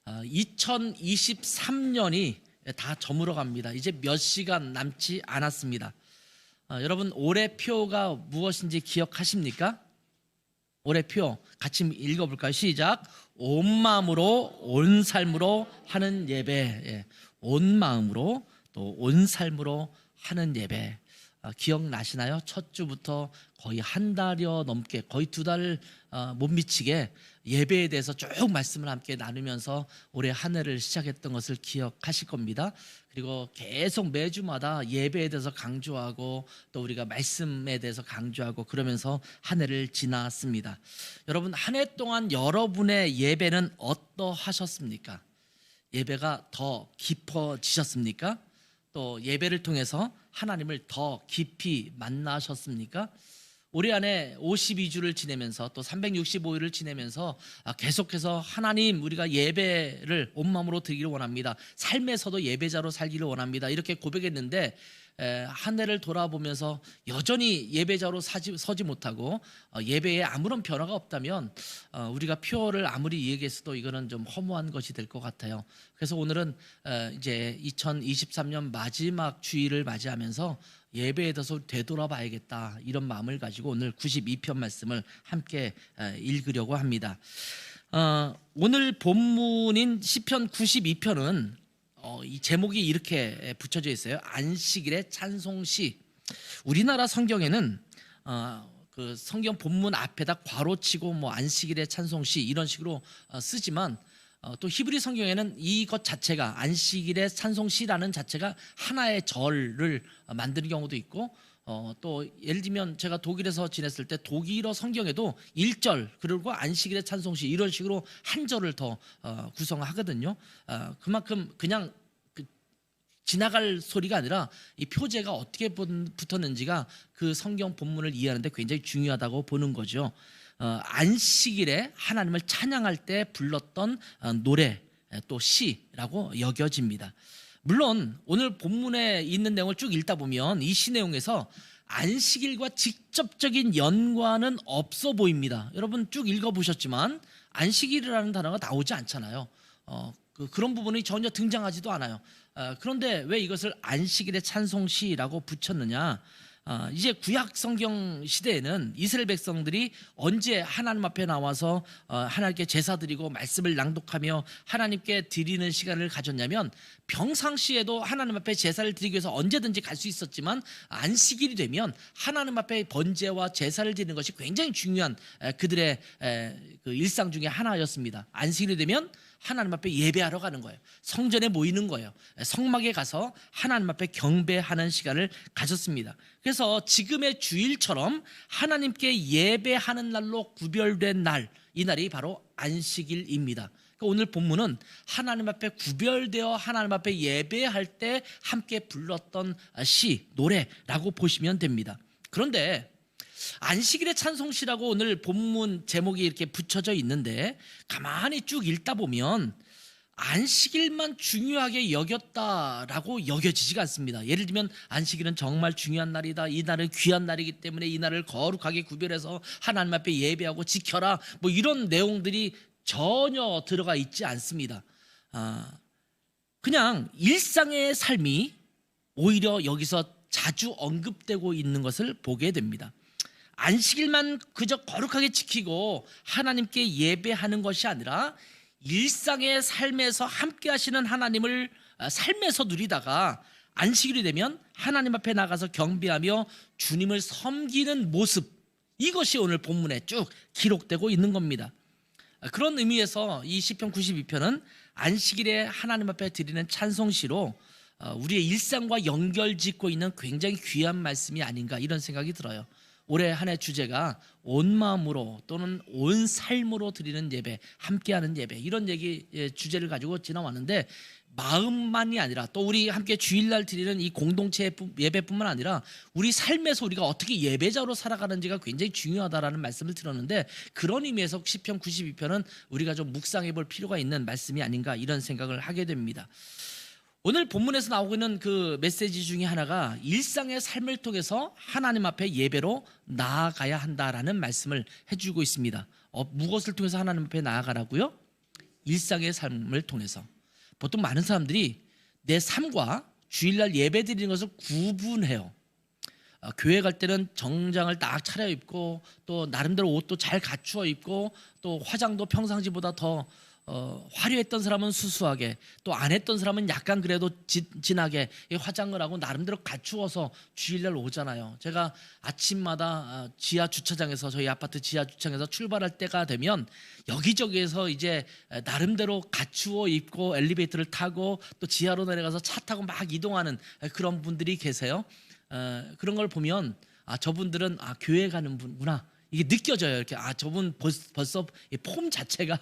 2023년이 다 저물어 갑니다. 이제 몇 시간 남지 않았습니다. 여러분, 올해표가 무엇인지 기억하십니까? 올해표 같이 읽어볼까요? 시작. 온 마음으로 온 삶으로 하는 예배. 예. 온 마음으로 또 온 삶으로 하는 예배. 기억나시나요? 첫 주부터 거의 한 달여 넘게, 거의 두 달 못 미치게 예배에 대해서 쭉 말씀을 함께 나누면서 올해 한 해를 시작했던 것을 기억하실 겁니다. 그리고 계속 매주마다 예배에 대해서 강조하고 또 우리가 말씀에 대해서 강조하고 그러면서 한 해를 지났습니다. 여러분, 한 해 동안 여러분의 예배는 어떠하셨습니까? 예배가 더 깊어지셨습니까? 또 예배를 통해서 하나님을 더 깊이 만나셨습니까? 올해 안에 52주를 지내면서 또 365일을 지내면서 계속해서 하나님, 우리가 예배를 온 마음으로 드리기를 원합니다. 삶에서도 예배자로 살기를 원합니다. 이렇게 고백했는데 한 해를 돌아보면서 여전히 예배자로 서지 못하고 예배에 아무런 변화가 없다면 우리가 표를 아무리 얘기했어도 이거는 좀 허무한 것이 될 것 같아요. 그래서 오늘은 이제 2023년 마지막 주일을 맞이하면서 예배에 대해서 되돌아봐야겠다, 이런 마음을 가지고 오늘 92편 말씀을 함께 읽으려고 합니다. 오늘 본문인 시편 92편은 이 제목이 이렇게 붙여져 있어요. 안식일의 찬송시. 우리나라 성경에는 그 성경 본문 앞에다 괄호치고 뭐 안식일의 찬송시 이런 식으로 쓰지만 또 히브리 성경에는 이것 자체가, 안식일의 찬송시라는 자체가 하나의 절을 만드는 경우도 있고, 또 예를 들면 제가 독일에서 지냈을 때 독일어 성경에도 1절 그리고 안식일의 찬송시 이런 식으로 한 절을 더 구성하거든요. 그만큼 그냥 지나갈 소리가 아니라 이 표제가 어떻게 붙었는지가 그 성경 본문을 이해하는데 굉장히 중요하다고 보는 거죠. 안식일에 하나님을 찬양할 때 불렀던 노래, 또 시라고 여겨집니다. 물론 오늘 본문에 있는 내용을 쭉 읽다 보면 이 시 내용에서 안식일과 직접적인 연관은 없어 보입니다. 여러분 쭉 읽어보셨지만 안식일이라는 단어가 나오지 않잖아요. 그런 부분이 전혀 등장하지도 않아요. 그런데 왜 이것을 안식일의 찬송시라고 붙였느냐? 이제 구약 성경 시대에는 이스라엘 백성들이 언제 하나님 앞에 나와서 하나님께 제사 드리고 말씀을 낭독하며 하나님께 드리는 시간을 가졌냐면, 평상시에도 하나님 앞에 제사를 드리기 위해서 언제든지 갈 수 있었지만 안식일이 되면 하나님 앞에 번제와 제사를 드리는 것이 굉장히 중요한 그들의 그 일상 중에 하나였습니다. 안식일이 되면 하나님 앞에 예배하러 가는 거예요. 성전에 모이는 거예요. 성막에 가서 하나님 앞에 경배하는 시간을 가졌습니다. 그래서 지금의 주일처럼 하나님께 예배하는 날로 구별된 날, 이 날이 바로 안식일입니다. 오늘 본문은 하나님 앞에 구별되어 하나님 앞에 예배할 때 함께 불렀던 시, 노래라고 보시면 됩니다. 그런데 안식일의 찬송시라고 오늘 본문 제목이 이렇게 붙여져 있는데, 가만히 쭉 읽다 보면 안식일만 중요하게 여겼다라고 여겨지지가 않습니다. 예를 들면 안식일은 정말 중요한 날이다, 이 날은 귀한 날이기 때문에 이 날을 거룩하게 구별해서 하나님 앞에 예배하고 지켜라, 뭐 이런 내용들이 전혀 들어가 있지 않습니다. 그냥 일상의 삶이 오히려 여기서 자주 언급되고 있는 것을 보게 됩니다. 안식일만 그저 거룩하게 지키고 하나님께 예배하는 것이 아니라 일상의 삶에서 함께 하시는 하나님을 삶에서 누리다가 안식일이 되면 하나님 앞에 나가서 경배하며 주님을 섬기는 모습, 이것이 오늘 본문에 쭉 기록되고 있는 겁니다. 그런 의미에서 이 시편 92편은 안식일에 하나님 앞에 드리는 찬송시로 우리의 일상과 연결짓고 있는 굉장히 귀한 말씀이 아닌가, 이런 생각이 들어요. 올해 한 해 주제가 온 마음으로 또는 온 삶으로 드리는 예배, 함께하는 예배, 이런 주제를 가지고 지나왔는데, 마음만이 아니라 또 우리 함께 주일날 드리는 이 공동체 예배뿐만 아니라 우리 삶에서 우리가 어떻게 예배자로 살아가는지가 굉장히 중요하다라는 말씀을 들었는데, 그런 의미에서 시편 92편은 우리가 좀 묵상해 볼 필요가 있는 말씀이 아닌가, 이런 생각을 하게 됩니다. 오늘 본문에서 나오고 있는 그 메시지 중에 하나가 일상의 삶을 통해서 하나님 앞에 예배로 나아가야 한다라는 말씀을 해주고 있습니다. 무엇을 통해서 하나님 앞에 나아가라고요? 일상의 삶을 통해서. 보통 많은 사람들이 내 삶과 주일날 예배 드리는 것을 구분해요. 교회 갈 때는 정장을 딱 차려입고 또 나름대로 옷도 잘 갖추어 입고 또 화장도 평상시보다 더 화려했던 사람은 수수하게, 또 안 했던 사람은 약간 그래도 진하게 화장을 하고 나름대로 갖추어서 주일날 오잖아요. 제가 아침마다 지하 주차장에서, 저희 아파트 지하 주차장에서 출발할 때가 되면 여기저기에서 이제 나름대로 갖추어 입고 엘리베이터를 타고 또 지하로 내려가서 차 타고 막 이동하는 그런 분들이 계세요. 그런 걸 보면 저분들은 교회 가는 분구나, 이게 느껴져요. 이렇게 저분 벌써 폼 자체가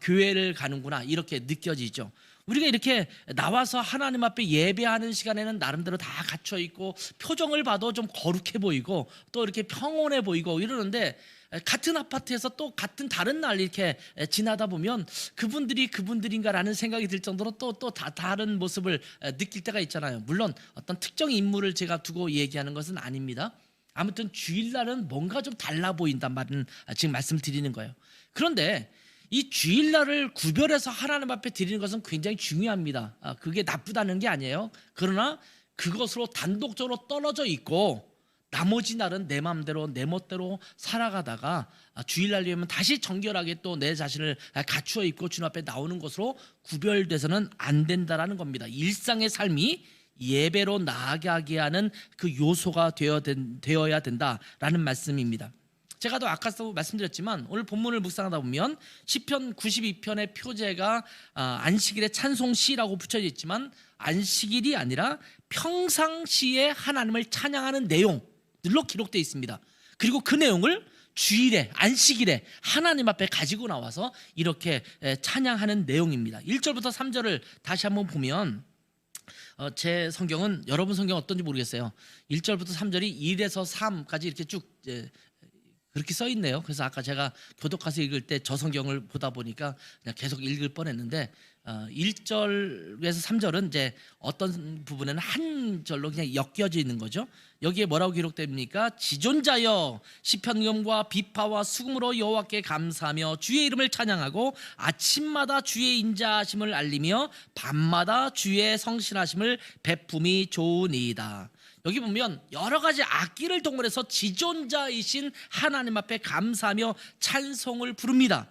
교회를 가는구나, 이렇게 느껴지죠. 우리가 이렇게 나와서 하나님 앞에 예배하는 시간에는 나름대로 다 갖춰 있고 표정을 봐도 좀 거룩해 보이고 또 이렇게 평온해 보이고 이러는데, 같은 아파트에서 또 같은 다른 날 이렇게 지나다 보면 그분들이 그분들인가라는 생각이 들 정도로 또 다른 모습을 느낄 때가 있잖아요. 물론 어떤 특정 인물을 제가 두고 얘기하는 것은 아닙니다. 아무튼 주일날은 뭔가 좀 달라 보인단 말은 지금 말씀을 드리는 거예요. 그런데 이 주일날을 구별해서 하나님 앞에 드리는 것은 굉장히 중요합니다. 그게 나쁘다는 게 아니에요. 그러나 그것으로 단독적으로 떨어져 있고 나머지 날은 내 마음대로 내 멋대로 살아가다가 주일날 되면 다시 정결하게 또 내 자신을 갖추어 입고 주님 앞에 나오는 것으로 구별돼서는 안 된다라는 겁니다. 일상의 삶이 예배로 나아가게 하는 그 요소가 되어야 된다라는 말씀입니다. 제가 또 아까도 말씀드렸지만 오늘 본문을 묵상하다 보면 시편 92편의 표제가 안식일의 찬송시라고 붙여져 있지만 안식일이 아니라 평상시에 하나님을 찬양하는 내용들로 기록되어 있습니다. 그리고 그 내용을 주일에, 안식일에 하나님 앞에 가지고 나와서 이렇게 찬양하는 내용입니다. 1절부터 3절을 다시 한번 보면, 제 성경은, 여러분 성경 어떤지 모르겠어요. 1절부터 3절이 1에서 3까지 이렇게 쭉 그렇게 써 있네요. 그래서 아까 제가 교독가서 읽을 때 저 성경을 보다 보니까 그냥 계속 읽을 뻔했는데, 1절에서 3절은 이제 어떤 부분에는 한 절로 그냥 엮여져 있는 거죠. 여기에 뭐라고 기록됩니까? 지존자여, 시편음과 비파와 수금으로 여호와께 감사하며 주의 이름을 찬양하고 아침마다 주의 인자하심을 알리며 밤마다 주의 성실하심을 베품이 좋으니이다. 여기 보면 여러 가지 악기를 동원해서 지존자이신 하나님 앞에 감사하며 찬송을 부릅니다.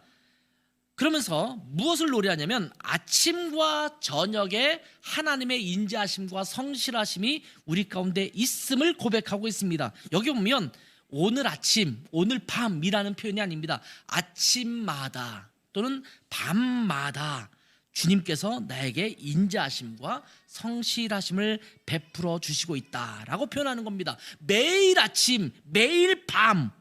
그러면서 무엇을 노래하냐면 아침과 저녁에 하나님의 인자하심과 성실하심이 우리 가운데 있음을 고백하고 있습니다. 여기 보면 오늘 아침, 오늘 밤이라는 표현이 아닙니다. 아침마다 또는 밤마다 주님께서 나에게 인자하심과 성실하심을 베풀어 주시고 있다라고 표현하는 겁니다. 매일 아침, 매일 밤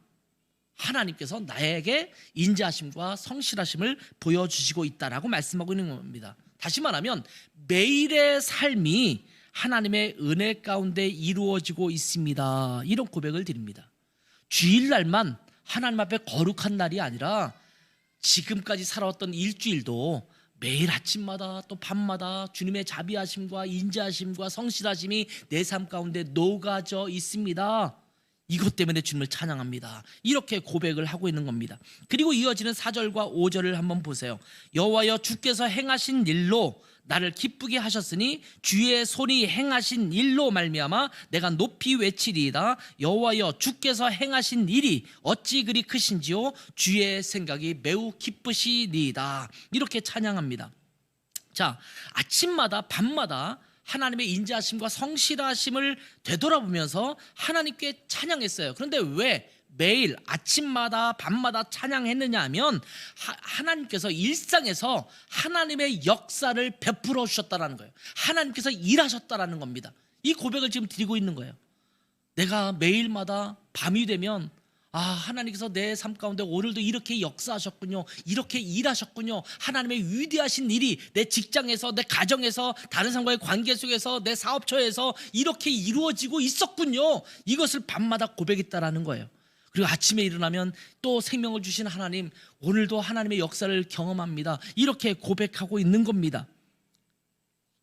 하나님께서 나에게 인자하심과 성실하심을 보여주시고 있다라고 말씀하고 있는 겁니다. 다시 말하면 매일의 삶이 하나님의 은혜 가운데 이루어지고 있습니다. 이런 고백을 드립니다. 주일날만 하나님 앞에 거룩한 날이 아니라 지금까지 살아왔던 일주일도 매일 아침마다 또 밤마다 주님의 자비하심과 인자하심과 성실하심이 내 삶 가운데 녹아져 있습니다. 이것 때문에 주님을 찬양합니다. 이렇게 고백을 하고 있는 겁니다. 그리고 이어지는 4절과 5절을 한번 보세요. 여호와여, 주께서 행하신 일로 나를 기쁘게 하셨으니 주의 손이 행하신 일로 말미암아 내가 높이 외치리이다. 여호와여, 주께서 행하신 일이 어찌 그리 크신지요, 주의 생각이 매우 기쁘시니이다. 이렇게 찬양합니다. 자, 아침마다 밤마다 하나님의 인자하심과 성실하심을 되돌아보면서 하나님께 찬양했어요. 그런데 왜 매일 아침마다 밤마다 찬양했느냐 하면 하나님께서 일상에서 하나님의 역사를 베풀어 주셨다는 거예요. 하나님께서 일하셨다는 겁니다. 이 고백을 지금 드리고 있는 거예요. 내가 매일마다 밤이 되면 하나님께서 내 삶 가운데 오늘도 이렇게 역사하셨군요, 이렇게 일하셨군요, 하나님의 위대하신 일이 내 직장에서, 내 가정에서, 다른 사람과의 관계 속에서, 내 사업처에서 이렇게 이루어지고 있었군요. 이것을 밤마다 고백했다라는 거예요. 그리고 아침에 일어나면 또 생명을 주신 하나님, 오늘도 하나님의 역사를 경험합니다. 이렇게 고백하고 있는 겁니다.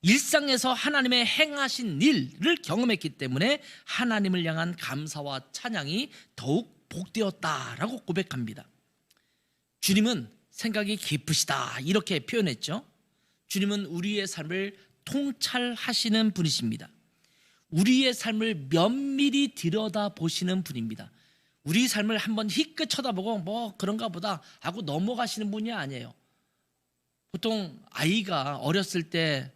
일상에서 하나님의 행하신 일을 경험했기 때문에 하나님을 향한 감사와 찬양이 더욱 복되었다라고 고백합니다. 주님은 생각이 깊으시다 이렇게 표현했죠. 주님은 우리의 삶을 통찰하시는 분이십니다. 우리의 삶을 면밀히 들여다보시는 분입니다. 우리 삶을 한번 희끗 쳐다보고 뭐 그런가 보다 하고 넘어가시는 분이 아니에요. 보통 아이가 어렸을 때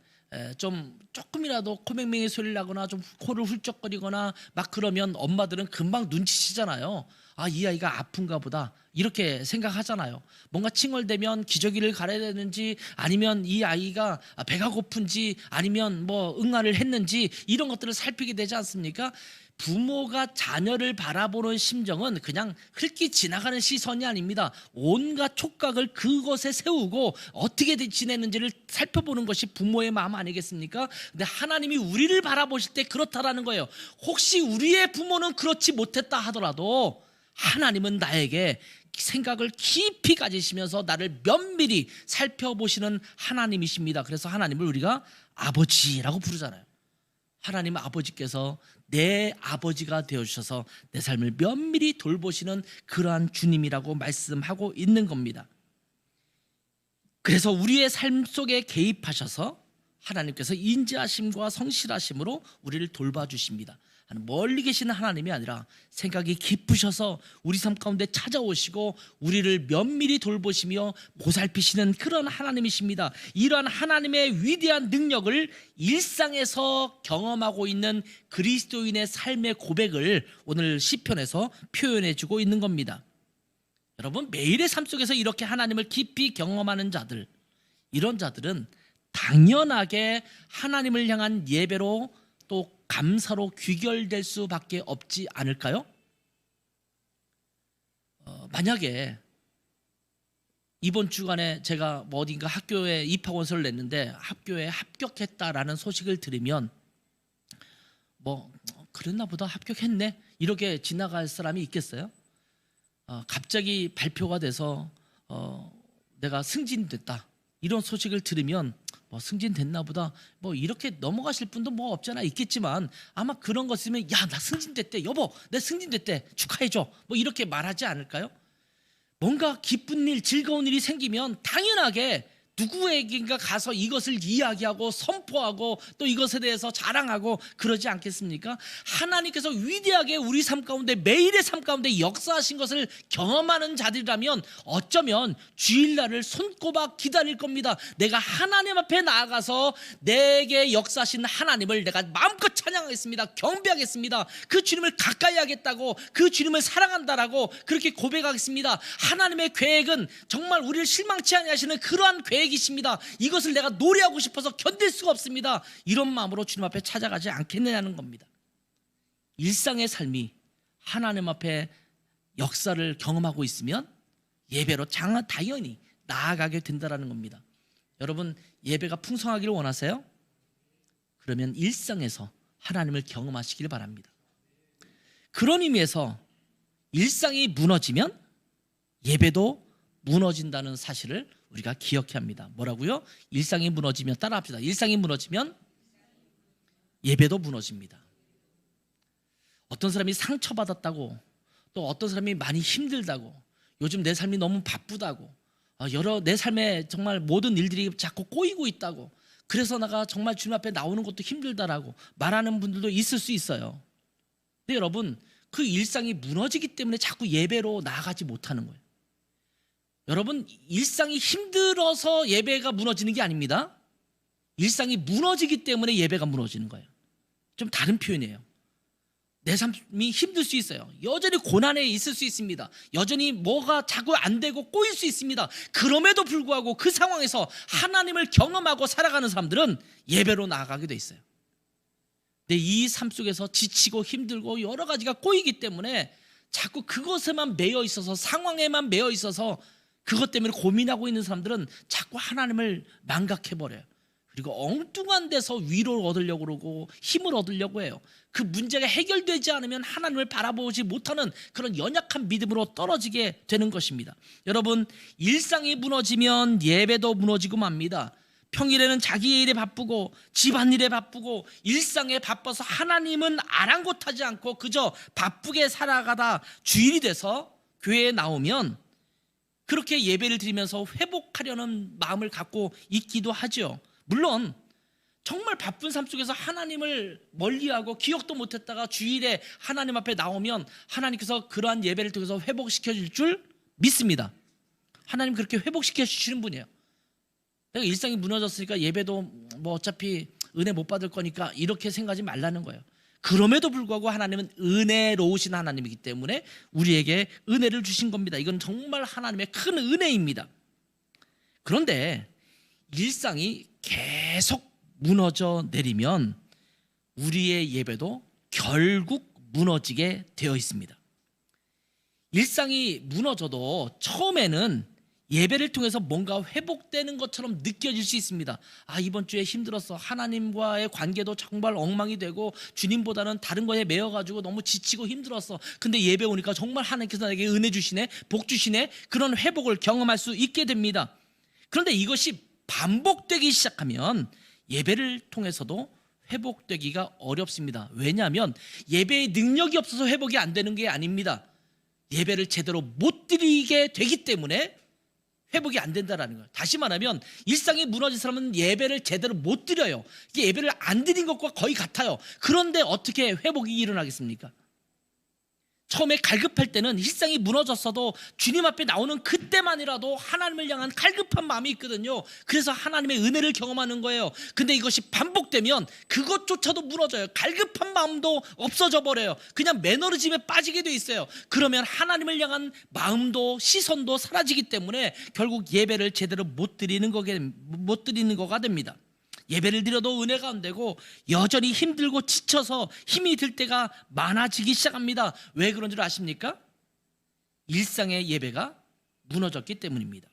좀 조금이라도 코맹맹이 소리를 나거나 좀 코를 훌쩍거리거나 막 그러면 엄마들은 금방 눈치채잖아요. 아, 이 아이가 아픈가 보다 이렇게 생각하잖아요. 뭔가 칭얼대면 기저귀를 갈아야 되는지 아니면 이 아이가 배가 고픈지 아니면 뭐 응아를 했는지 이런 것들을 살피게 되지 않습니까? 부모가 자녀를 바라보는 심정은 그냥 흘낏 지나가는 시선이 아닙니다. 온갖 촉각을 그것에 세우고 어떻게 지내는지를 살펴보는 것이 부모의 마음 아니겠습니까? 근데 하나님이 우리를 바라보실 때 그렇다라는 거예요. 혹시 우리의 부모는 그렇지 못했다 하더라도 하나님은 나에게 생각을 깊이 가지시면서 나를 면밀히 살펴보시는 하나님이십니다. 그래서 하나님을 우리가 아버지라고 부르잖아요. 하나님 아버지께서 내 아버지가 되어주셔서 내 삶을 면밀히 돌보시는 그러한 주님이라고 말씀하고 있는 겁니다. 그래서 우리의 삶 속에 개입하셔서 하나님께서 인자하심과 성실하심으로 우리를 돌봐주십니다. 멀리 계시는 하나님이 아니라 생각이 깊으셔서 우리 삶 가운데 찾아오시고 우리를 면밀히 돌보시며 보살피시는 그런 하나님이십니다. 이러한 하나님의 위대한 능력을 일상에서 경험하고 있는 그리스도인의 삶의 고백을 오늘 시편에서 표현해 주고 있는 겁니다. 여러분, 매일의 삶 속에서 이렇게 하나님을 깊이 경험하는 자들, 이런 자들은 당연하게 하나님을 향한 예배로 또 감사로 귀결될 수밖에 없지 않을까요? 만약에 이번 주간에 제가 뭐 어딘가 학교에 입학원서를 냈는데 학교에 합격했다라는 소식을 들으면 뭐 그랬나 보다 합격했네 이렇게 지나갈 사람이 있겠어요? 갑자기 발표가 돼서 내가 승진됐다 이런 소식을 들으면 뭐 승진됐나 보다 뭐 이렇게 넘어가실 분도 뭐 없잖아 있겠지만 아마 그런 거 쓰면 야, 나 승진됐대 여보 내 승진됐대 축하해줘 뭐 이렇게 말하지 않을까요? 뭔가 기쁜 일 즐거운 일이 생기면 당연하게 누구에게인가 가서 이것을 이야기하고 선포하고 또 이것에 대해서 자랑하고 그러지 않겠습니까? 하나님께서 위대하게 우리 삶 가운데 매일의 삶 가운데 역사하신 것을 경험하는 자들이라면 어쩌면 주일날을 손꼽아 기다릴 겁니다. 내가 하나님 앞에 나아가서 내게 역사하신 하나님을 내가 마음껏 찬양하겠습니다. 경배하겠습니다. 그 주님을 가까이 하겠다고 그 주님을 사랑한다라고 그렇게 고백하겠습니다. 하나님의 계획은 정말 우리를 실망치 아니하시는 그러한 계획 이십니다. 이것을 내가 노래하고 싶어서 견딜 수가 없습니다. 이런 마음으로 주님 앞에 찾아가지 않겠느냐는 겁니다. 일상의 삶이 하나님 앞에 역사를 경험하고 있으면 예배로 당연히 나아가게 된다는 겁니다. 여러분 예배가 풍성하기를 원하세요? 그러면 일상에서 하나님을 경험하시길 바랍니다. 그런 의미에서 일상이 무너지면 예배도 무너진다는 사실을 우리가 기억해야 합니다. 뭐라고요? 일상이 무너지면 따라합시다. 일상이 무너지면 예배도 무너집니다. 어떤 사람이 상처받았다고 또 어떤 사람이 많이 힘들다고 요즘 내 삶이 너무 바쁘다고 내 삶에 정말 모든 일들이 자꾸 꼬이고 있다고 그래서 내가 정말 주님 앞에 나오는 것도 힘들다라고 말하는 분들도 있을 수 있어요. 근데 여러분 그 일상이 무너지기 때문에 자꾸 예배로 나아가지 못하는 거예요. 여러분 일상이 힘들어서 예배가 무너지는 게 아닙니다. 일상이 무너지기 때문에 예배가 무너지는 거예요. 좀 다른 표현이에요. 내 삶이 힘들 수 있어요. 여전히 고난에 있을 수 있습니다. 여전히 뭐가 자꾸 안 되고 꼬일 수 있습니다. 그럼에도 불구하고 그 상황에서 하나님을 경험하고 살아가는 사람들은 예배로 나아가게 돼 있어요. 근데 이 삶 속에서 지치고 힘들고 여러 가지가 꼬이기 때문에 자꾸 그것에만 매여 있어서 상황에만 매여 있어서 그것 때문에 고민하고 있는 사람들은 자꾸 하나님을 망각해버려요. 그리고 엉뚱한 데서 위로를 얻으려고 그러고 힘을 얻으려고 해요. 그 문제가 해결되지 않으면 하나님을 바라보지 못하는 그런 연약한 믿음으로 떨어지게 되는 것입니다. 여러분 일상이 무너지면 예배도 무너지고 맙니다. 평일에는 자기 일에 바쁘고 집안일에 바쁘고 일상에 바빠서 하나님은 아랑곳하지 않고 그저 바쁘게 살아가다 주일이 돼서 교회에 나오면 그렇게 예배를 드리면서 회복하려는 마음을 갖고 있기도 하죠. 물론 정말 바쁜 삶 속에서 하나님을 멀리하고 기억도 못했다가 주일에 하나님 앞에 나오면 하나님께서 그러한 예배를 통해서 회복시켜 줄 줄 믿습니다. 하나님 그렇게 회복시켜 주시는 분이에요. 내가 일상이 무너졌으니까 예배도 뭐 어차피 은혜 못 받을 거니까 이렇게 생각하지 말라는 거예요. 그럼에도 불구하고 하나님은 은혜로우신 하나님이기 때문에 우리에게 은혜를 주신 겁니다. 이건 정말 하나님의 큰 은혜입니다. 그런데 일상이 계속 무너져 내리면 우리의 예배도 결국 무너지게 되어 있습니다. 일상이 무너져도 처음에는 예배를 통해서 뭔가 회복되는 것처럼 느껴질 수 있습니다. 아, 이번 주에 힘들었어. 하나님과의 관계도 정말 엉망이 되고 주님보다는 다른 거에 매여가지고 너무 지치고 힘들었어. 근데 예배 오니까 정말 하나님께서 나에게 은혜 주시네, 복 주시네. 그런 회복을 경험할 수 있게 됩니다. 그런데 이것이 반복되기 시작하면 예배를 통해서도 회복되기가 어렵습니다. 왜냐하면 예배의 능력이 없어서 회복이 안 되는 게 아닙니다. 예배를 제대로 못 드리게 되기 때문에 회복이 안 된다는 거예요. 다시 말하면 일상이 무너진 사람은 예배를 제대로 못 드려요. 이게 예배를 안 드린 것과 거의 같아요. 그런데 어떻게 회복이 일어나겠습니까? 처음에 갈급할 때는 일상이 무너졌어도 주님 앞에 나오는 그때만이라도 하나님을 향한 갈급한 마음이 있거든요. 그래서 하나님의 은혜를 경험하는 거예요. 근데 이것이 반복되면 그것조차도 무너져요. 갈급한 마음도 없어져 버려요. 그냥 매너리즘에 빠지게 돼 있어요. 그러면 하나님을 향한 마음도 시선도 사라지기 때문에 결국 예배를 제대로 못 드리는 거가 됩니다. 예배를 드려도 은혜가 안 되고 여전히 힘들고 지쳐서 힘이 들 때가 많아지기 시작합니다. 왜 그런 줄 아십니까? 일상의 예배가 무너졌기 때문입니다.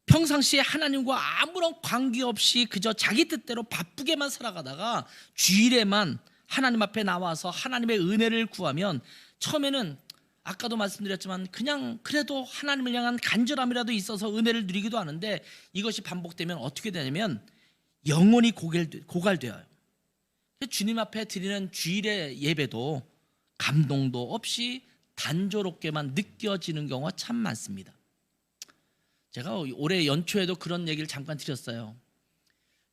평상시에 하나님과 아무런 관계없이 그저 자기 뜻대로 바쁘게만 살아가다가 주일에만 하나님 앞에 나와서 하나님의 은혜를 구하면 처음에는 아까도 말씀드렸지만 그냥 그래도 하나님을 향한 간절함이라도 있어서 은혜를 누리기도 하는데 이것이 반복되면 어떻게 되냐면 영혼이 고갈되어요. 주님 앞에 드리는 주일의 예배도 감동도 없이 단조롭게만 느껴지는 경우가 참 많습니다. 제가 올해 연초에도 그런 얘기를 잠깐 드렸어요.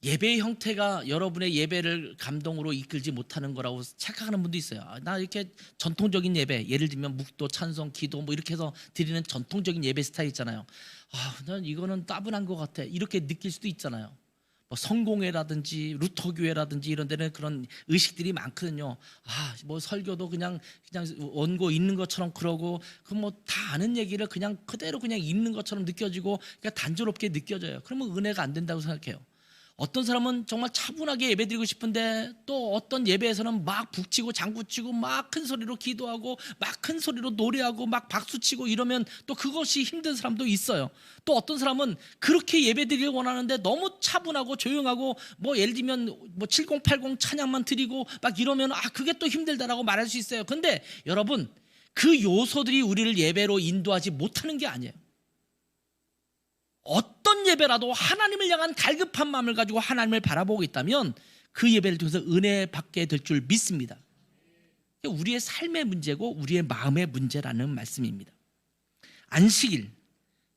예배의 형태가 여러분의 예배를 감동으로 이끌지 못하는 거라고 착각하는 분도 있어요. 나 이렇게 전통적인 예배, 예를 들면 묵도, 찬송, 기도 뭐 이렇게 해서 드리는 전통적인 예배 스타일 있잖아요. 난 이거는 따분한 것 같아. 이렇게 느낄 수도 있잖아요. 뭐 성공회라든지 루터교회라든지 이런 데는 그런 의식들이 많거든요. 뭐 설교도 그냥 원고 있는 것처럼 그러고 그 뭐 다 아는 얘기를 그냥 그대로 그냥 읽는 것처럼 느껴지고 그러니까 단조롭게 느껴져요. 그러면 은혜가 안 된다고 생각해요. 어떤 사람은 정말 차분하게 예배드리고 싶은데 또 어떤 예배에서는 막 북치고 장구치고 막 큰 소리로 기도하고 막 큰 소리로 노래하고 막 박수치고 이러면 또 그것이 힘든 사람도 있어요. 또 어떤 사람은 그렇게 예배드리길 원하는데 너무 차분하고 조용하고 뭐 예를 들면 뭐 7080 찬양만 드리고 막 이러면 그게 또 힘들다라고 말할 수 있어요. 근데 여러분 그 요소들이 우리를 예배로 인도하지 못하는 게 아니에요. 어떤 예배라도 하나님을 향한 갈급한 마음을 가지고 하나님을 바라보고 있다면 그 예배를 통해서 은혜 받게 될 줄 믿습니다. 우리의 삶의 문제고 우리의 마음의 문제라는 말씀입니다. 안식일,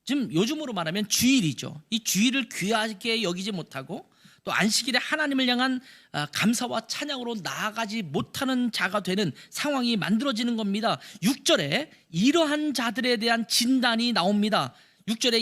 지금 요즘으로 말하면 주일이죠. 이 주일을 귀하게 여기지 못하고 또 안식일에 하나님을 향한 감사와 찬양으로 나아가지 못하는 자가 되는 상황이 만들어지는 겁니다. 6절에 이러한 자들에 대한 진단이 나옵니다. 6절에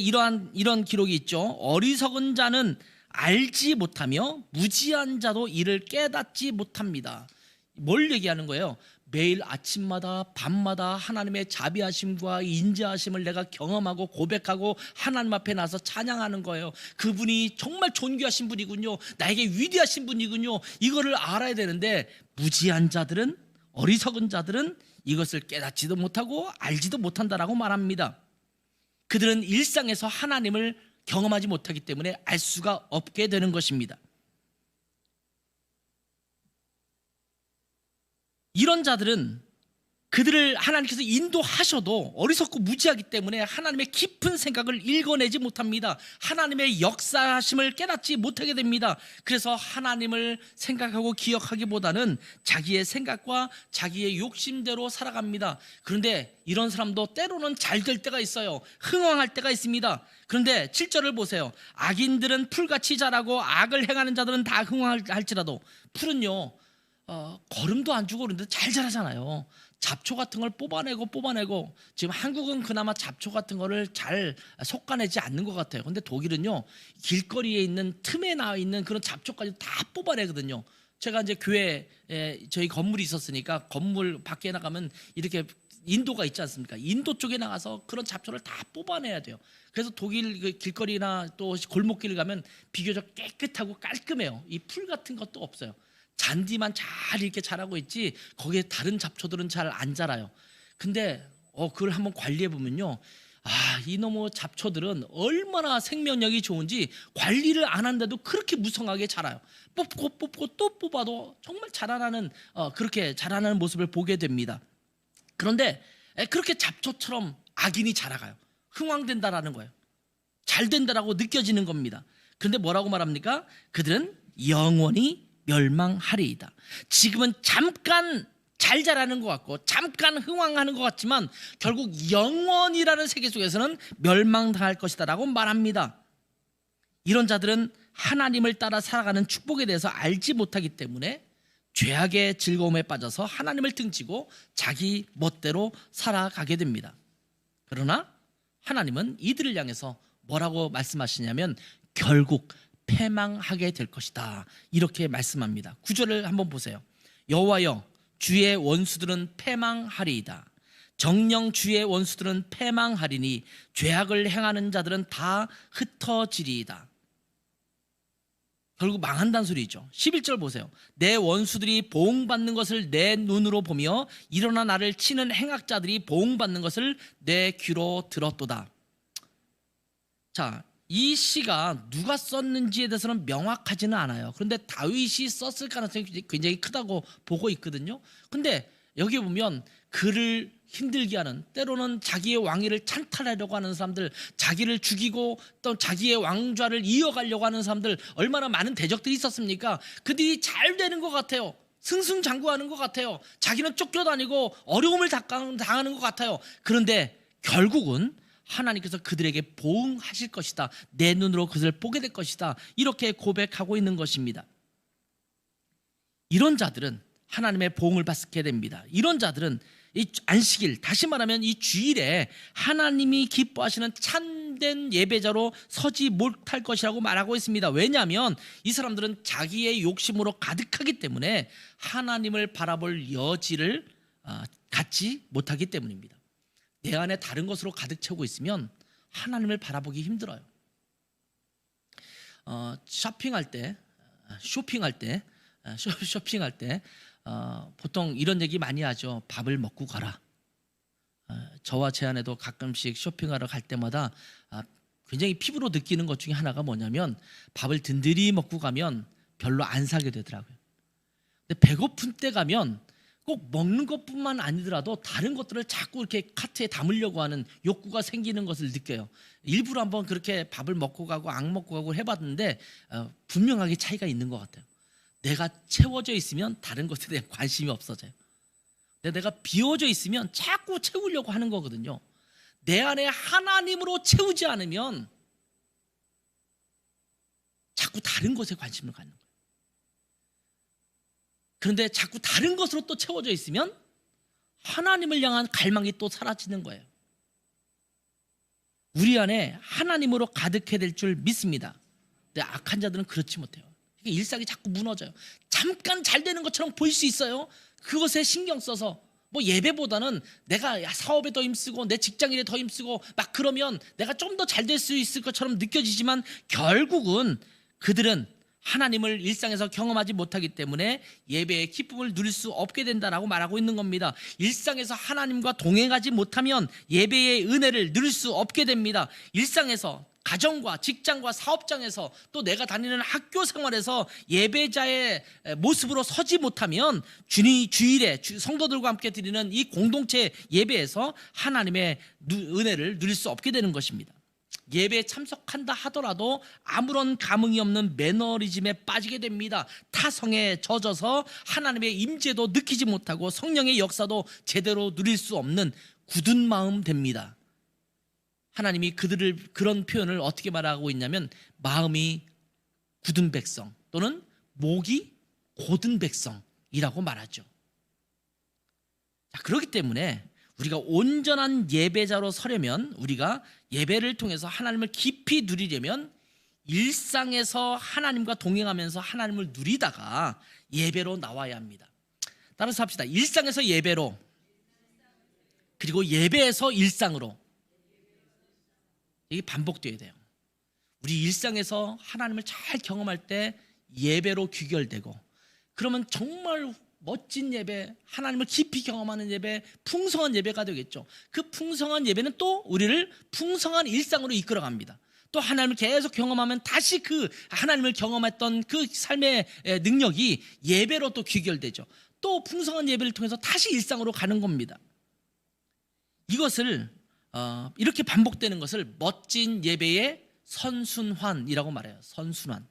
이런 기록이 있죠. 어리석은 자는 알지 못하며 무지한 자도 이를 깨닫지 못합니다. 뭘 얘기하는 거예요? 매일 아침마다 밤마다 하나님의 자비하심과 인자하심을 내가 경험하고 고백하고 하나님 앞에 나서 찬양하는 거예요. 그분이 정말 존귀하신 분이군요. 나에게 위대하신 분이군요. 이거를 알아야 되는데 무지한 자들은, 어리석은 자들은 이것을 깨닫지도 못하고 알지도 못한다라고 말합니다. 그들은 일상에서 하나님을 경험하지 못하기 때문에 알 수가 없게 되는 것입니다. 이런 자들은 그들을 하나님께서 인도하셔도 어리석고 무지하기 때문에 하나님의 깊은 생각을 읽어내지 못합니다. 하나님의 역사하심을 깨닫지 못하게 됩니다. 그래서 하나님을 생각하고 기억하기보다는 자기의 생각과 자기의 욕심대로 살아갑니다. 그런데 이런 사람도 때로는 잘 될 때가 있어요. 흥왕할 때가 있습니다. 그런데 7절을 보세요. 악인들은 풀같이 자라고 악을 행하는 자들은 다 흥왕할지라도, 풀은요 거름도 안 주고 그런데 잘 자라잖아요. 잡초 같은 걸 뽑아내고 지금 한국은 그나마 잡초 같은 거를 잘 솎아내지 않는 것 같아요. 근데 독일은요 길거리에 있는 틈에 나와 있는 그런 잡초까지 다 뽑아내거든요. 제가 이제 교회에 저희 건물이 있었으니까 건물 밖에 나가면 이렇게 인도가 있지 않습니까? 인도 쪽에 나가서 그런 잡초를 다 뽑아내야 돼요. 그래서 독일 그 길거리나 또 골목길을 가면 비교적 깨끗하고 깔끔해요. 이 풀 같은 것도 없어요. 잔디만 잘 이렇게 자라고 있지 거기에 다른 잡초들은 잘 안 자라요. 근데 그걸 한번 관리해 보면요, 이놈의 잡초들은 얼마나 생명력이 좋은지 관리를 안 하는데도 그렇게 무성하게 자라요. 뽑고 또 뽑아도 정말 자라나는 그렇게 자라나는 모습을 보게 됩니다. 그런데 그렇게 잡초처럼 악인이 자라가요. 흥왕된다라는 거예요. 잘 된다라고 느껴지는 겁니다. 그런데 뭐라고 말합니까? 그들은 영원히 멸망하리이다. 지금은 잠깐 잘 자라는 것 같고 잠깐 흥왕하는 것 같지만 결국 영원이라는 세계 속에서는 멸망당할 것이다 라고 말합니다. 이런 자들은 하나님을 따라 살아가는 축복에 대해서 알지 못하기 때문에 죄악의 즐거움에 빠져서 하나님을 등지고 자기 멋대로 살아가게 됩니다. 그러나 하나님은 이들을 향해서 뭐라고 말씀하시냐면 결국 패망하게 될 것이다, 이렇게 말씀합니다. 9절을 한번 보세요. 여호와여, 주의 원수들은 패망하리이다. 정녕 주의 원수들은 패망하리니 죄악을 행하는 자들은 다 흩어지리이다. 결국 망한다는 소리죠. 11절 보세요. 내 원수들이 보응받는 것을 내 눈으로 보며 일어나 나를 치는 행악자들이 보응받는 것을 내 귀로 들었도다. 자, 이 시가 누가 썼는지에 대해서는 명확하지는 않아요. 그런데 다윗이 썼을 가능성이 굉장히 크다고 보고 있거든요. 근데 여기 보면 그를 힘들게 하는, 때로는 자기의 왕위를 찬탈하려고 하는 사람들, 자기를 죽이고 또 자기의 왕좌를 이어가려고 하는 사람들, 얼마나 많은 대적들이 있었습니까? 그들이 잘 되는 것 같아요. 승승장구하는 것 같아요. 자기는 쫓겨다니고 어려움을 당하는 것 같아요. 그런데 결국은 하나님께서 그들에게 보응하실 것이다, 내 눈으로 그들을 보게 될 것이다, 이렇게 고백하고 있는 것입니다. 이런 자들은 하나님의 보응을 받게 됩니다. 이런 자들은 이 안식일, 다시 말하면 이 주일에 하나님이 기뻐하시는 참된 예배자로 서지 못할 것이라고 말하고 있습니다. 왜냐하면 이 사람들은 자기의 욕심으로 가득하기 때문에 하나님을 바라볼 여지를 갖지 못하기 때문입니다. 내 안에 다른 것으로 가득 채우고 있으면 하나님을 바라보기 힘들어요. 쇼핑할 때 보통 이런 얘기 많이 하죠. 밥을 먹고 가라. 저와 제 아내도 가끔씩 쇼핑하러 갈 때마다 굉장히 피부로 느끼는 것 중에 하나가 뭐냐면 밥을 든든히 먹고 가면 별로 안 사게 되더라고요. 근데 배고픈 때 가면 꼭 먹는 것뿐만 아니더라도 다른 것들을 자꾸 이렇게 카트에 담으려고 하는 욕구가 생기는 것을 느껴요. 일부러 한번 그렇게 밥을 먹고 가고 악 먹고 가고 해봤는데 분명하게 차이가 있는 것 같아요. 내가 채워져 있으면 다른 것에 대한 관심이 없어져요. 내가 비워져 있으면 자꾸 채우려고 하는 거거든요. 내 안에 하나님으로 채우지 않으면 자꾸 다른 것에 관심을 갖는 거예요. 그런데 자꾸 다른 것으로 또 채워져 있으면 하나님을 향한 갈망이 또 사라지는 거예요. 우리 안에 하나님으로 가득해야 될 줄 믿습니다. 근데 악한 자들은 그렇지 못해요. 일상이 자꾸 무너져요. 잠깐 잘 되는 것처럼 보일 수 있어요. 그것에 신경 써서 뭐 예배보다는 내가 사업에 더 힘쓰고 내 직장일에 더 힘쓰고 막 그러면 내가 좀 더 잘 될 수 있을 것처럼 느껴지지만 결국은 그들은 하나님을 일상에서 경험하지 못하기 때문에 예배의 기쁨을 누릴 수 없게 된다라고 말하고 있는 겁니다. 일상에서 하나님과 동행하지 못하면 예배의 은혜를 누릴 수 없게 됩니다. 일상에서 가정과 직장과 사업장에서 또 내가 다니는 학교 생활에서 예배자의 모습으로 서지 못하면 주일에 성도들과 함께 드리는 이 공동체 예배에서 하나님의 은혜를 누릴 수 없게 되는 것입니다. 예배에 참석한다 하더라도 아무런 감흥이 없는 매너리즘에 빠지게 됩니다. 타성에 젖어서 하나님의 임재도 느끼지 못하고 성령의 역사도 제대로 누릴 수 없는 굳은 마음 됩니다. 하나님이 그들을 그런 표현을 어떻게 말하고 있냐면 마음이 굳은 백성 또는 목이 곧은 백성이라고 말하죠. 자, 그렇기 때문에 우리가 온전한 예배자로 서려면, 우리가 예배를 통해서 하나님을 깊이 누리려면 일상에서 하나님과 동행하면서 하나님을 누리다가 예배로 나와야 합니다. 따라서 합시다. 일상에서 예배로, 그리고 예배에서 일상으로. 이게 반복돼야 돼요. 우리 일상에서 하나님을 잘 경험할 때 예배로 귀결되고, 그러면 정말 멋진 예배, 하나님을 깊이 경험하는 예배, 풍성한 예배가 되겠죠. 그 풍성한 예배는 또 우리를 풍성한 일상으로 이끌어갑니다. 또 하나님을 계속 경험하면 다시 그 하나님을 경험했던 그 삶의 능력이 예배로 또 귀결되죠. 또 풍성한 예배를 통해서 다시 일상으로 가는 겁니다. 이것을 이렇게 반복되는 것을 멋진 예배의 선순환이라고 말해요. 선순환.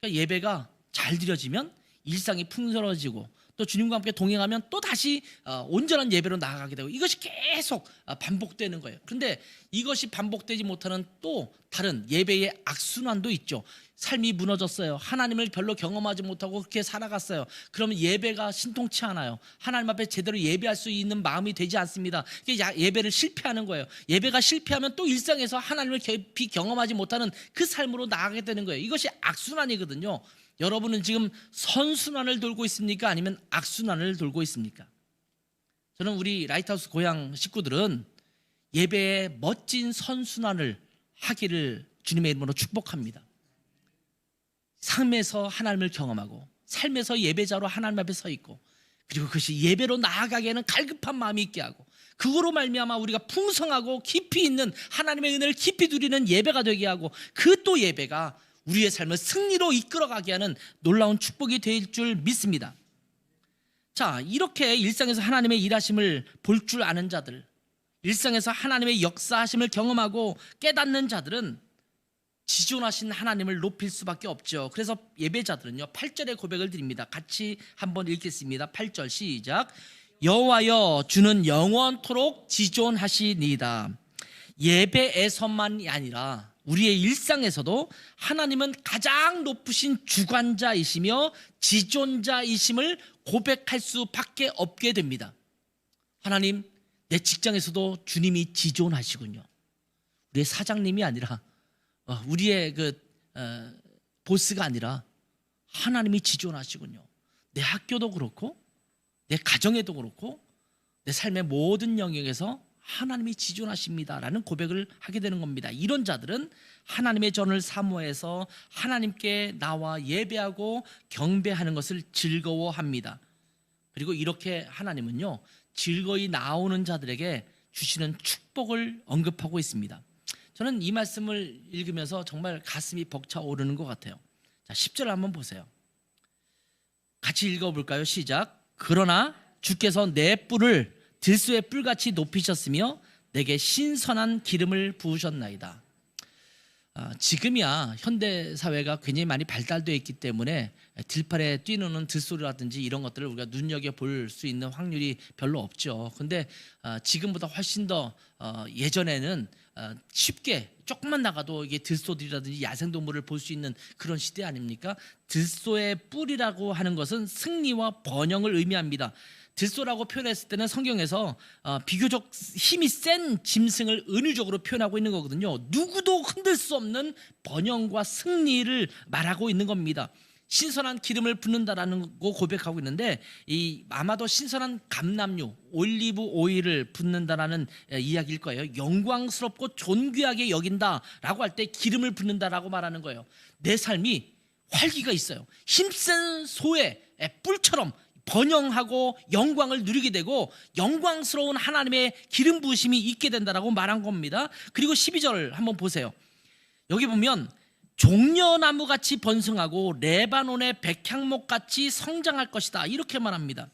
그러니까 예배가 잘 드려지면 일상이 풍성해지고, 또 주님과 함께 동행하면 또 다시 온전한 예배로 나아가게 되고, 이것이 계속 반복되는 거예요. 그런데 이것이 반복되지 못하는 또 다른 예배의 악순환도 있죠. 삶이 무너졌어요. 하나님을 별로 경험하지 못하고 그렇게 살아갔어요. 그러면 예배가 신통치 않아요. 하나님 앞에 제대로 예배할 수 있는 마음이 되지 않습니다. 예배를 실패하는 거예요. 예배가 실패하면 또 일상에서 하나님을 깊이 경험하지 못하는 그 삶으로 나아가게 되는 거예요. 이것이 악순환이거든요. 여러분은 지금 선순환을 돌고 있습니까? 아니면 악순환을 돌고 있습니까? 저는 우리 라이트하우스 고향 식구들은 예배의 멋진 선순환을 하기를 주님의 이름으로 축복합니다. 삶에서 하나님을 경험하고, 삶에서 예배자로 하나님 앞에 서 있고, 그리고 그것이 예배로 나아가기에는 갈급한 마음이 있게 하고, 그거로 말미암아 우리가 풍성하고 깊이 있는 하나님의 은혜를 깊이 누리는 예배가 되게 하고, 그 또 예배가 우리의 삶을 승리로 이끌어가게 하는 놀라운 축복이 될 줄 믿습니다. 자, 이렇게 일상에서 하나님의 일하심을 볼 줄 아는 자들, 일상에서 하나님의 역사하심을 경험하고 깨닫는 자들은 지존하신 하나님을 높일 수밖에 없죠. 그래서 예배자들은요, 8절의 고백을 드립니다. 같이 한번 읽겠습니다. 8절 시작. 여호와여, 주는 영원토록 지존하시니이다. 예배에서만이 아니라 우리의 일상에서도 하나님은 가장 높으신 주관자이시며 지존자이심을 고백할 수밖에 없게 됩니다. 하나님, 내 직장에서도 주님이 지존하시군요. 우리의 사장님이 아니라, 우리의 보스가 아니라 하나님이 지존하시군요. 내 학교도 그렇고, 내 가정에도 그렇고, 내 삶의 모든 영역에서 하나님이 지존하십니다라는 고백을 하게 되는 겁니다. 이런 자들은 하나님의 전을 사모해서 하나님께 나와 예배하고 경배하는 것을 즐거워합니다. 그리고 이렇게 하나님은요, 즐거이 나오는 자들에게 주시는 축복을 언급하고 있습니다. 저는 이 말씀을 읽으면서 정말 가슴이 벅차오르는 것 같아요. 자, 10절 한번 보세요. 같이 읽어볼까요? 시작. 그러나 주께서 내 뿔을 들소의 뿔같이 높이셨으며 내게 신선한 기름을 부으셨나이다. 지금이야 현대사회가 굉장히 많이 발달되어 있기 때문에 들판에 뛰노는 들소리라든지 이런 것들을 우리가 눈여겨볼 수 있는 확률이 별로 없죠. 근데 지금보다 훨씬 더 예전에는 쉽게 조금만 나가도 이게 들소들이라든지 야생동물을 볼 수 있는 그런 시대 아닙니까? 들소의 뿔이라고 하는 것은 승리와 번영을 의미합니다. 들소라고 표현했을 때는 성경에서 비교적 힘이 센 짐승을 은유적으로 표현하고 있는 거거든요. 누구도 흔들 수 없는 번영과 승리를 말하고 있는 겁니다. 신선한 기름을 붓는다라는 거 고백하고 있는데, 아마도 신선한 감람유, 올리브 오일을 붓는다라는 이야기일 거예요. 영광스럽고 존귀하게 여긴다라고 할 때 기름을 붓는다라고 말하는 거예요. 내 삶이 활기가 있어요. 힘센 소의 뿔처럼 번영하고 영광을 누리게 되고 영광스러운 하나님의 기름 부으심이 있게 된다라고 말한 겁니다. 그리고 12절 한번 보세요. 여기 보면 종려나무 같이 번성하고 레바논의 백향목 같이 성장할 것이다, 이렇게 말합니다.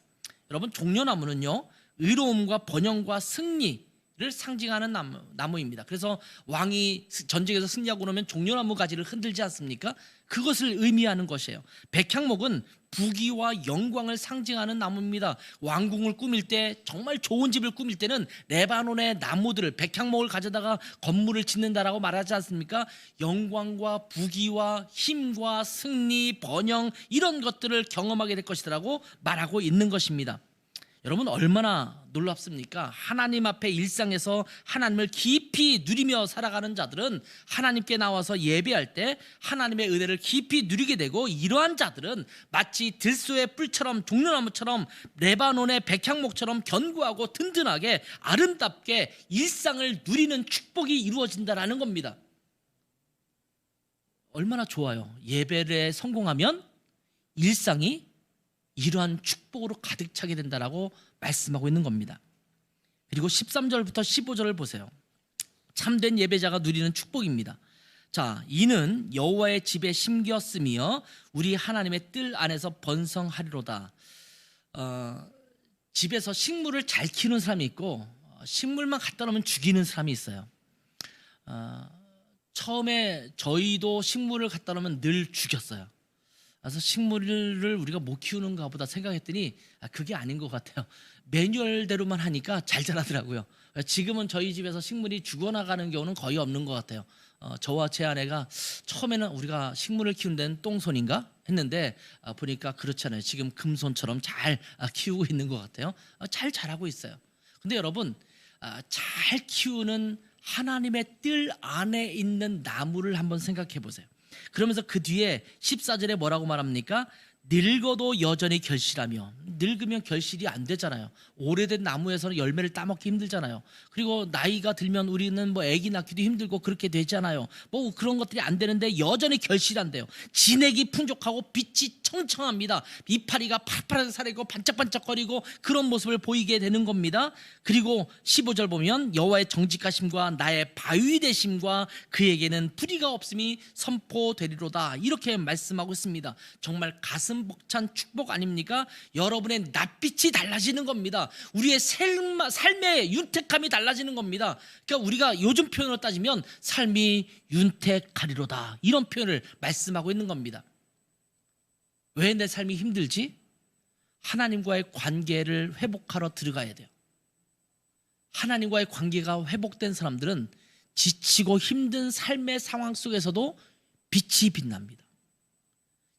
여러분, 종려나무는요, 의로움과 번영과 승리를 상징하는 나무입니다. 그래서 왕이 전쟁에서 승리하고 나면 종려나무 가지를 흔들지 않습니까? 그것을 의미하는 것이에요. 백향목은 부귀와 영광을 상징하는 나무입니다. 왕궁을 꾸밀 때, 정말 좋은 집을 꾸밀 때는 레바논의 나무들을, 백향목을 가져다가 건물을 짓는다라고 말하지 않습니까? 영광과 부귀와 힘과 승리, 번영, 이런 것들을 경험하게 될 것이라고 말하고 있는 것입니다. 여러분, 얼마나 놀랍습니까? 하나님 앞에 일상에서 하나님을 깊이 누리며 살아가는 자들은 하나님께 나와서 예배할 때 하나님의 은혜를 깊이 누리게 되고, 이러한 자들은 마치 들소의 뿔처럼, 종려나무처럼, 레바논의 백향목처럼 견고하고 든든하게 아름답게 일상을 누리는 축복이 이루어진다라는 겁니다. 얼마나 좋아요. 예배에 성공하면 일상이 이러한 축복으로 가득 차게 된다라고 말씀하고 있는 겁니다. 그리고 13절부터 15절을 보세요. 참된 예배자가 누리는 축복입니다. 자, 이는 여호와의 집에 심겼으며 우리 하나님의 뜰 안에서 번성하리로다. 집에서 식물을 잘 키우는 사람이 있고, 식물만 갖다 놓으면 죽이는 사람이 있어요. 처음에 저희도 식물을 갖다 놓으면 늘 죽였어요. 그래서 식물을 우리가 못 키우는가 보다 생각했더니 그게 아닌 것 같아요. 매뉴얼대로만 하니까 잘 자라더라고요. 지금은 저희 집에서 식물이 죽어나가는 경우는 거의 없는 것 같아요. 저와 제 아내가 처음에는 우리가 식물을 키우는 데는 똥손인가 했는데 보니까 그렇지 않아요. 지금 금손처럼 잘 키우고 있는 것 같아요. 잘 자라고 있어요. 근데 여러분, 잘 키우는 하나님의 뜰 안에 있는 나무를 한번 생각해 보세요. 그러면서 그 뒤에 14절에 뭐라고 말합니까? 늙어도 여전히 결실하며. 늙으면 결실이 안 되잖아요. 오래된 나무에서는 열매를 따먹기 힘들잖아요. 그리고 나이가 들면 우리는 뭐 아기 낳기도 힘들고 그렇게 되잖아요. 뭐 그런 것들이 안 되는데 여전히 결실한대요. 진액이 풍족하고 빛이 청청합니다. 이파리가 파랗게 살아있고 반짝반짝거리고 그런 모습을 보이게 되는 겁니다. 그리고 15절 보면 여호와의 정직하심과 나의 바위 되심과 그에게는 불의가 없음이 선포되리로다, 이렇게 말씀하고 있습니다. 정말 가슴 벅찬 축복 아닙니까? 여러분의 낯빛이 달라지는 겁니다. 우리의 삶의 윤택함이 달라지는 겁니다. 그러니까 우리가 요즘 표현으로 따지면 삶이 윤택하리로다, 이런 표현을 말씀하고 있는 겁니다. 왜 내 삶이 힘들지? 하나님과의 관계를 회복하러 들어가야 돼요. 하나님과의 관계가 회복된 사람들은 지치고 힘든 삶의 상황 속에서도 빛이 빛납니다.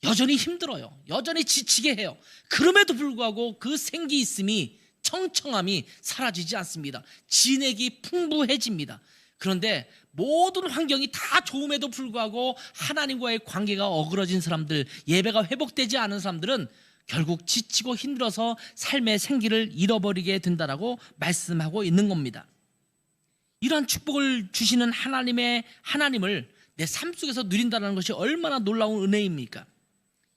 여전히 힘들어요. 여전히 지치게 해요. 그럼에도 불구하고 그 생기 있음이, 청청함이 사라지지 않습니다. 진액이 풍부해집니다. 그런데 모든 환경이 다 좋음에도 불구하고 하나님과의 관계가 어그러진 사람들, 예배가 회복되지 않은 사람들은 결국 지치고 힘들어서 삶의 생기를 잃어버리게 된다라고 말씀하고 있는 겁니다. 이러한 축복을 주시는 하나님을 내 삶 속에서 누린다는 것이 얼마나 놀라운 은혜입니까?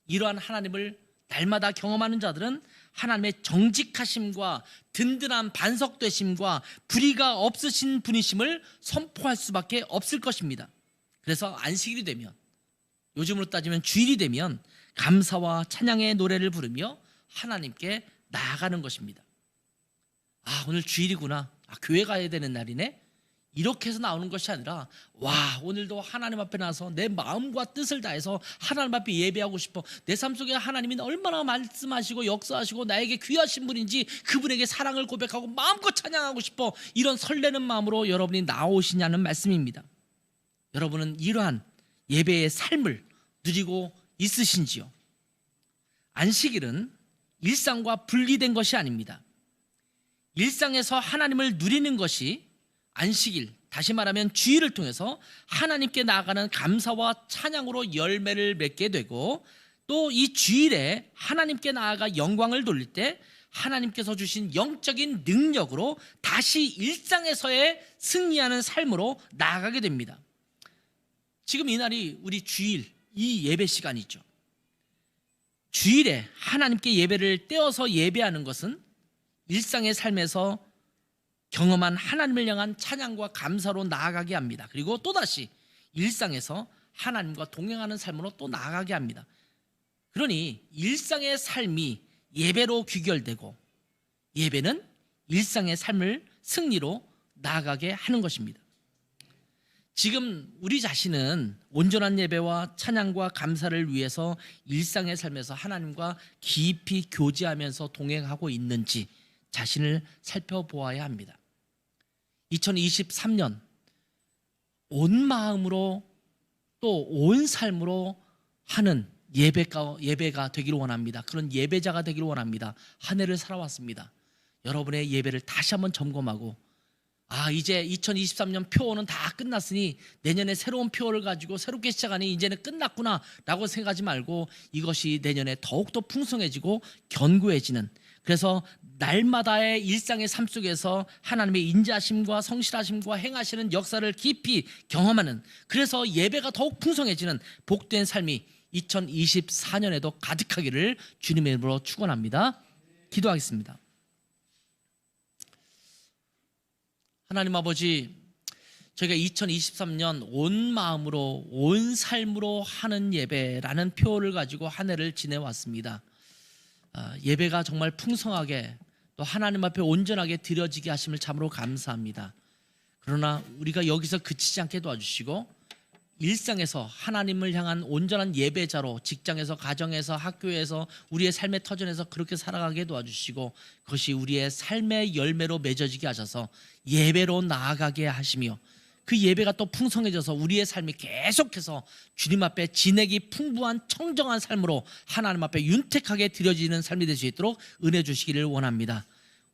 이러한 하나님을 날마다 경험하는 자들은 하나님의 정직하심과 든든한 반석되심과 불의가 없으신 분이심을 선포할 수밖에 없을 것입니다. 그래서 안식일이 되면, 요즘으로 따지면 주일이 되면 감사와 찬양의 노래를 부르며 하나님께 나아가는 것입니다. 오늘 주일이구나, 교회 가야 되는 날이네, 이렇게 해서 나오는 것이 아니라, 오늘도 하나님 앞에 나서 내 마음과 뜻을 다해서 하나님 앞에 예배하고 싶어. 내 삶 속에 하나님이 얼마나 말씀하시고 역사하시고 나에게 귀하신 분인지 그분에게 사랑을 고백하고 마음껏 찬양하고 싶어. 이런 설레는 마음으로 여러분이 나오시냐는 말씀입니다. 여러분은 이러한 예배의 삶을 누리고 있으신지요? 안식일은 일상과 분리된 것이 아닙니다. 일상에서 하나님을 누리는 것이 안식일, 다시 말하면 주일을 통해서 하나님께 나아가는 감사와 찬양으로 열매를 맺게 되고, 또 이 주일에 하나님께 나아가 영광을 돌릴 때 하나님께서 주신 영적인 능력으로 다시 일상에서의 승리하는 삶으로 나아가게 됩니다. 지금 이 날이 우리 주일, 이 예배 시간이죠. 주일에 하나님께 예배를 떼어서 예배하는 것은 일상의 삶에서 경험한 하나님을 향한 찬양과 감사로 나아가게 합니다. 그리고 또다시 일상에서 하나님과 동행하는 삶으로 또 나아가게 합니다. 그러니 일상의 삶이 예배로 귀결되고 예배는 일상의 삶을 승리로 나아가게 하는 것입니다. 지금 우리 자신은 온전한 예배와 찬양과 감사를 위해서 일상의 삶에서 하나님과 깊이 교제하면서 동행하고 있는지 자신을 살펴보아야 합니다. 2023년 온 마음으로 또 온 삶으로 하는 예배가 되기를 원합니다. 그런 예배자가 되기를 원합니다. 한 해를 살아왔습니다. 여러분의 예배를 다시 한번 점검하고 이제 2023년 표어는 다 끝났으니 내년에 새로운 표어를 가지고 새롭게 시작하니 이제는 끝났구나 라고 생각하지 말고 이것이 내년에 더욱더 풍성해지고 견고해지는, 그래서 날마다의 일상의 삶 속에서 하나님의 인자하심과 성실하심과 행하시는 역사를 깊이 경험하는, 그래서 예배가 더욱 풍성해지는 복된 삶이 2024년에도 가득하기를 주님의 이름으로 축원합니다. 기도하겠습니다. 하나님 아버지, 저희가 2023년 온 마음으로 온 삶으로 하는 예배라는 표어를 가지고 한 해를 지내왔습니다. 예배가 정말 풍성하게 또 하나님 앞에 온전하게 드려지게 하심을 참으로 감사합니다. 그러나 우리가 여기서 그치지 않게 도와주시고 일상에서 하나님을 향한 온전한 예배자로 직장에서, 가정에서, 학교에서, 우리의 삶의 터전에서 그렇게 살아가게 도와주시고 그것이 우리의 삶의 열매로 맺어지게 하셔서 예배로 나아가게 하시며 그 예배가 또 풍성해져서 우리의 삶이 계속해서 주님 앞에 진액이 풍부한 청정한 삶으로 하나님 앞에 윤택하게 드려지는 삶이 될 수 있도록 은혜 주시기를 원합니다.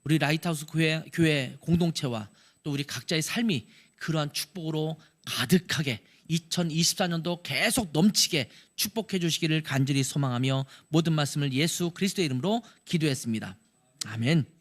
우리 라이트하우스 교회 공동체와 또 우리 각자의 삶이 그러한 축복으로 가득하게 2024년도 계속 넘치게 축복해 주시기를 간절히 소망하며 모든 말씀을 예수 그리스도의 이름으로 기도했습니다. 아멘.